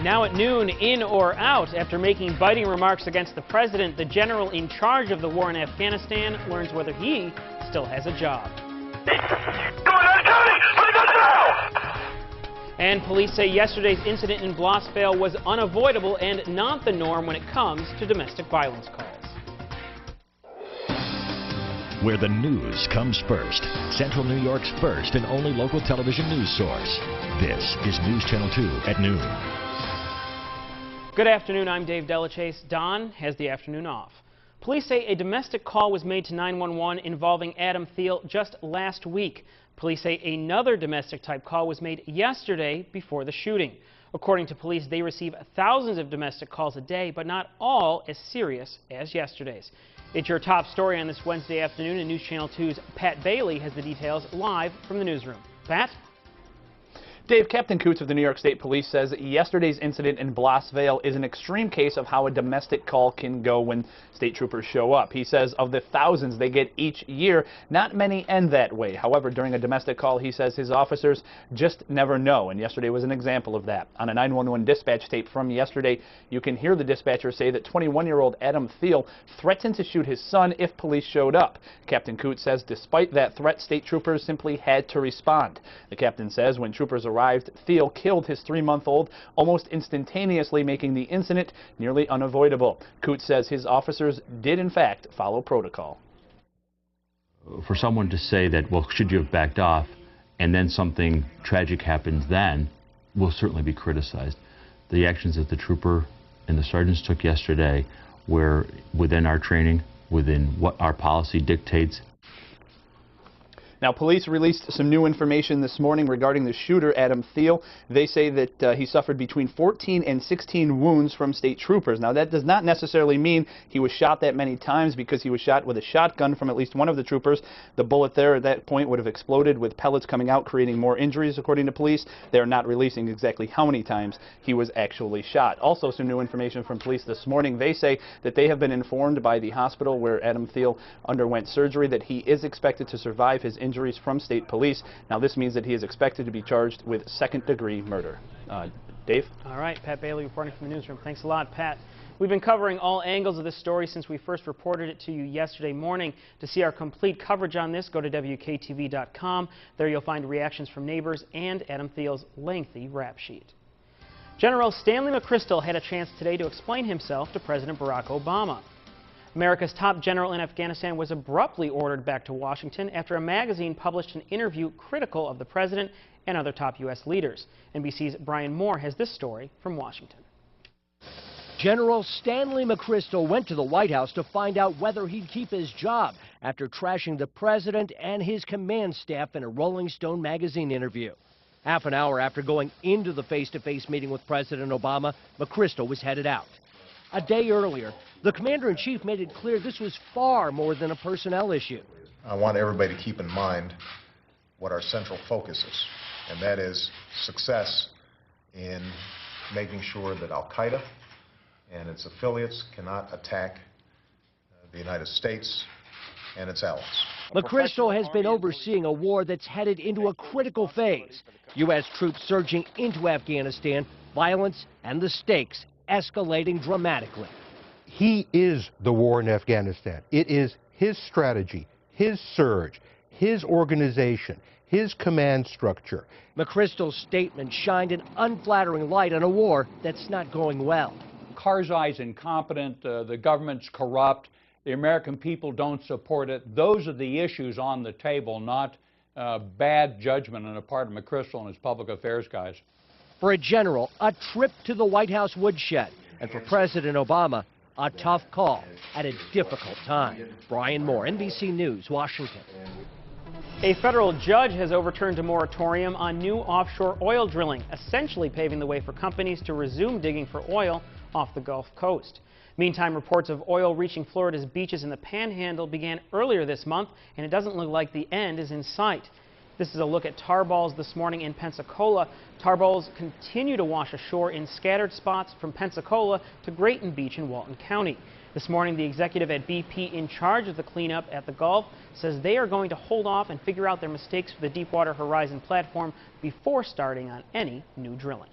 Now at noon, in or out. After making biting remarks against the president, the general in charge of the war in Afghanistan learns whether he still has a job. And police say yesterday's incident in Blossvale was unavoidable and not the norm when it comes to domestic violence calls. Where the news comes first. Central New York's first and only local television news source. This is News Channel 2 at noon. Good afternoon, I'm Dave Dellecese. Don has the afternoon off. Police say a domestic call was made to 911 involving Adam Thiel just last week. Police say another domestic type call was made yesterday before the shooting. According to police, they receive thousands of domestic calls a day, but not all as serious as yesterday's. It's your top story on this Wednesday afternoon, and News Channel 2's Pat Bailey has the details live from the newsroom. Pat? Dave, Captain Coots of the New York State Police says yesterday's incident in Blossvale is an extreme case of how a domestic call can go when state troopers show up. He says of the thousands they get each year, not many end that way. However, during a domestic call, he says his officers just never know, and yesterday was an example of that. On a 911 dispatch tape from yesterday, you can hear the dispatcher say that 21-year-old Adam Thiel threatened to shoot his son if police showed up. Captain Coots says despite that threat, state troopers simply had to respond. The captain says when troopers arrived, Thiel killed his 3-month-old almost instantaneously, making the incident nearly unavoidable. Coots says his officers did in fact follow protocol. For someone to say that, well, should you have backed off, and then something tragic happens then, will certainly be criticized. The actions that the trooper and the sergeants took yesterday were within our training, within what our policy dictates. Now, police released some new information this morning regarding the shooter, Adam Thiel. They say that he suffered between 14 and 16 wounds from state troopers. Now, that does not necessarily mean he was shot that many times, because he was shot with a shotgun from at least one of the troopers. The bullet there at that point would have exploded with pellets coming out, creating more injuries, according to police. They are not releasing exactly how many times he was actually shot. Also, some new information from police this morning. They say that they have been informed by the hospital where Adam Thiel underwent surgery that he is expected to survive his injuries from state police. Now, this means that he is expected to be charged with second-degree murder. Dave? All right, Pat Bailey reporting from the newsroom. Thanks a lot, Pat. We've been covering all angles of this story since we first reported it to you yesterday morning. To see our complete coverage on this, go to WKTV.com. There you'll find reactions from neighbors and Adam Thiel's lengthy rap sheet. General Stanley McChrystal had a chance today to explain himself to President Barack Obama. America's top general in Afghanistan was abruptly ordered back to Washington after a magazine published an interview critical of the president and other top U.S. leaders. NBC's Brian Moore has this story from Washington. General Stanley McChrystal went to the White House to find out whether he'd keep his job after trashing the president and his command staff in a Rolling Stone magazine interview. Half an hour after going into the face-to-face meeting with President Obama, McChrystal was headed out. A day earlier, the commander-in-chief made it clear this was far more than a personnel issue. I want everybody to keep in mind what our central focus is, and that is success in making sure that Al-Qaeda and its affiliates cannot attack the United States and its allies. McChrystal has been overseeing a war that's headed into a critical phase. U.S. troops surging into Afghanistan, violence and the stakes escalating dramatically. He is the war in Afghanistan. It is his strategy, his surge, his organization, his command structure. McChrystal's statement shined an unflattering light on a war that's not going well. Karzai's incompetent, the government's corrupt, the American people don't support it. Those are the issues on the table, not bad judgment on the part of McChrystal and his public affairs guys. For a general, a trip to the White House woodshed, and for President Obama, a tough call at a difficult time. Brian Moore, NBC News, Washington. A federal judge has overturned a moratorium on new offshore oil drilling, essentially paving the way for companies to resume digging for oil off the Gulf Coast. Meantime, reports of oil reaching Florida's beaches in the Panhandle began earlier this month, and it doesn't look like the end is in sight. This is a look at tar balls this morning in Pensacola. Tar balls continue to wash ashore in scattered spots from Pensacola to Grayton Beach in Walton County. This morning, the executive at BP in charge of the cleanup at the Gulf says they are going to hold off and figure out their mistakes for the Deepwater Horizon platform before starting on any new drilling.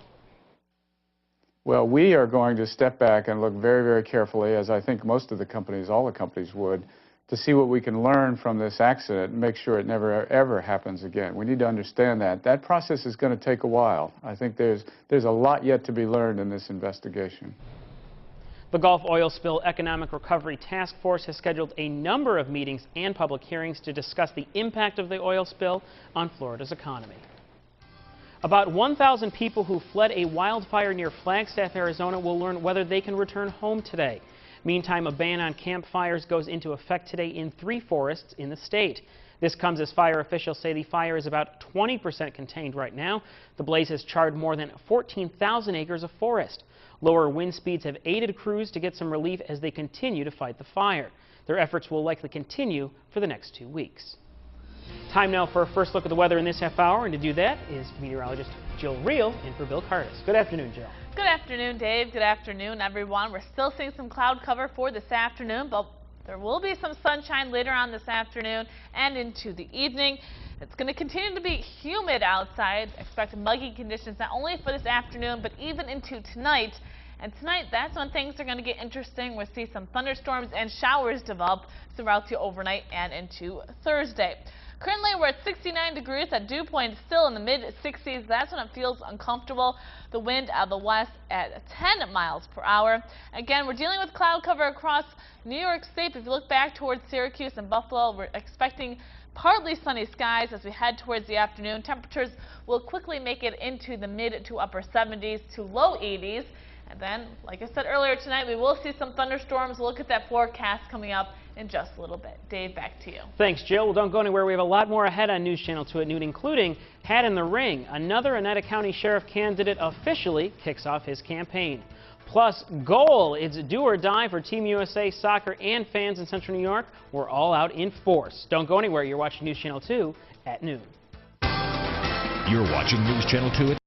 Well, we are going to step back and look very, very carefully, as I think most of the companies, all the companies would, to see what we can learn from this accident and make sure it never, ever happens again. We need to understand that. That process is going to take a while. I think there's a lot yet to be learned in this investigation. The Gulf Oil Spill Economic Recovery Task Force has scheduled a number of meetings and public hearings to discuss the impact of the oil spill on Florida's economy. About 1,000 people who fled a wildfire near Flagstaff, Arizona will learn whether they can return home today. Meantime, a ban on campfires goes into effect today in 3 forests in the state. This comes as fire officials say the fire is about 20% contained right now. The blaze has charred more than 14,000 acres of forest. Lower wind speeds have aided crews to get some relief as they continue to fight the fire. Their efforts will likely continue for the next 2 weeks. Time now for a first look at the weather in this half hour, and to do that is meteorologist Jill Reale in for Bill Curtis. Good afternoon, Jill. Good afternoon, Dave. Good afternoon, everyone. We're still seeing some cloud cover for this afternoon, but there will be some sunshine later on this afternoon and into the evening. It's going to continue to be humid outside. Expect muggy conditions not only for this afternoon, but even into tonight. And tonight, that's when things are going to get interesting. We'll see some thunderstorms and showers develop throughout the overnight and into Thursday. Currently, we're at 69 degrees. That dew point is still in the mid-60s. That's when it feels uncomfortable. The wind out of the west at 10 miles per hour. Again, we're dealing with cloud cover across New York State. If you look back towards Syracuse and Buffalo, we're expecting partly sunny skies as we head towards the afternoon. Temperatures will quickly make it into the mid to upper 70s to low 80s. And then, like I said earlier tonight, we will see some thunderstorms. We'll look at that forecast coming up in just a little bit. Dave, back to you. Thanks, Jill. Well, don't go anywhere. We have a lot more ahead on News Channel 2 at noon, including Hat in the Ring. Another Oneida County Sheriff candidate officially kicks off his campaign. Plus, goal. It's do or die for Team USA soccer and fans in Central New York. We're all out in force. Don't go anywhere. You're watching News Channel 2 at noon. You're watching News Channel 2 at